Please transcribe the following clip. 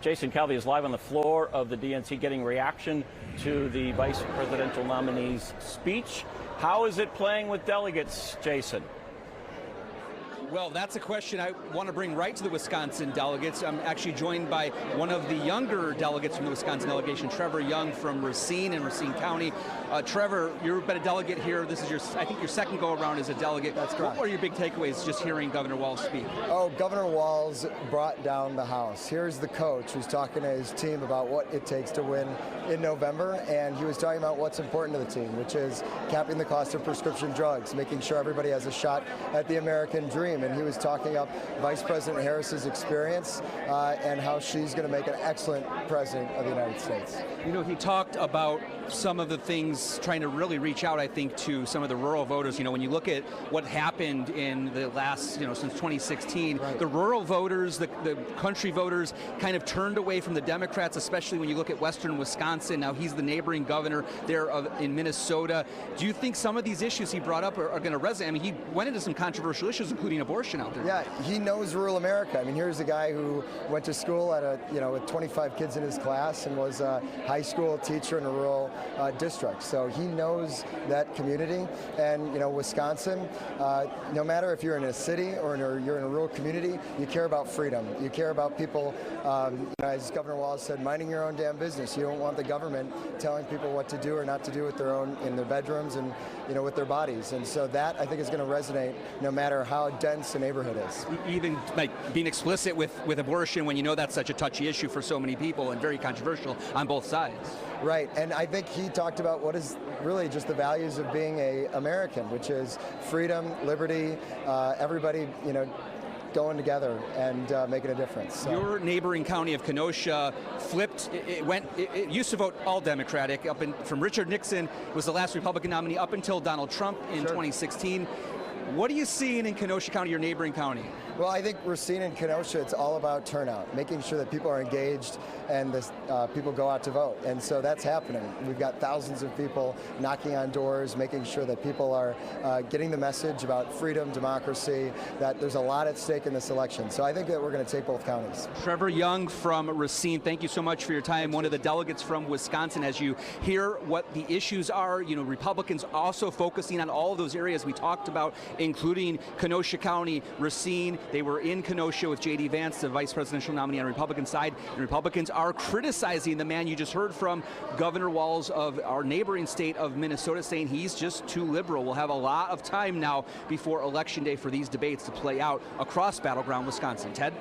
Jason Calvi is live on the floor of the DNC getting reaction to the vice presidential nominee's speech. How is it playing with delegates, Jason? Well, that's a question I want to bring right to the Wisconsin delegates. I'm actually joined by one of the younger delegates from the Wisconsin delegation, Trevor Young from Racine in Racine County. Trevor, you've been a delegate here. This is I think your second go-around as a delegate. That's correct. What are your big takeaways just hearing Governor Walz speak? Oh, Governor Walz brought down the House. Here's the coach who's talking to his team about what it takes to win in November, and he was talking about what's important to the team, which is capping the cost of prescription drugs, making sure everybody has a shot at the American dream. And he was talking up Vice President Harris's experience and how she's going to make an excellent president of the United States. You know, he talked about some of the things, trying to really reach out, I think, to some of the rural voters. You know, when you look at what happened in the last, since 2016, right, the rural voters, the country voters kind of turned away from the Democrats, especially when you look at western Wisconsin. Now he's the neighboring governor there in Minnesota. Do you think some of these issues he brought up are going to resonate? I mean, he went into some controversial issues, including abortion out there. Yeah, he knows rural America. I mean, here's a guy who went to school at with 25 kids in his class and was a high school teacher in a rural district. So he knows that community. And Wisconsin, no matter if you're in a city or you're in a rural community, you care about freedom. You care about people, as Governor Walz said, minding your own damn business. You don't want the government telling people what to do or not to do with in their bedrooms and with their bodies. And so that, I think, is going to resonate no matter how dense a neighborhood is. Even like being explicit with abortion when that's such a touchy issue for so many people and very controversial on both sides. Right, and I think he talked about what is really just the values of being an American, which is freedom, liberty, everybody, going together and making a difference. So. Your neighboring county of Kenosha flipped. It used to vote all Democratic. From Richard Nixon was the last Republican nominee up until Donald Trump in 2016. What are you seeing in Kenosha County, your neighboring county? Well, I think we're seeing in Kenosha, it's all about turnout, making sure that people are engaged and people go out to vote. And so that's happening. We've got thousands of people knocking on doors, making sure that people are getting the message about freedom, democracy, that there's a lot at stake in this election. So I think that we're going to take both counties. Trevor Young from Racine, thank you so much for your time. One of the delegates from Wisconsin, as you hear what the issues are, Republicans also focusing on all of those areas we talked about, including Kenosha County, Racine. They were in Kenosha with J.D. Vance, the vice presidential nominee on the Republican side, and Republicans are criticizing the man you just heard from, Governor Walz of our neighboring state of Minnesota, saying he's just too liberal. We'll have a lot of time now before Election Day for these debates to play out across battleground Wisconsin. Ted?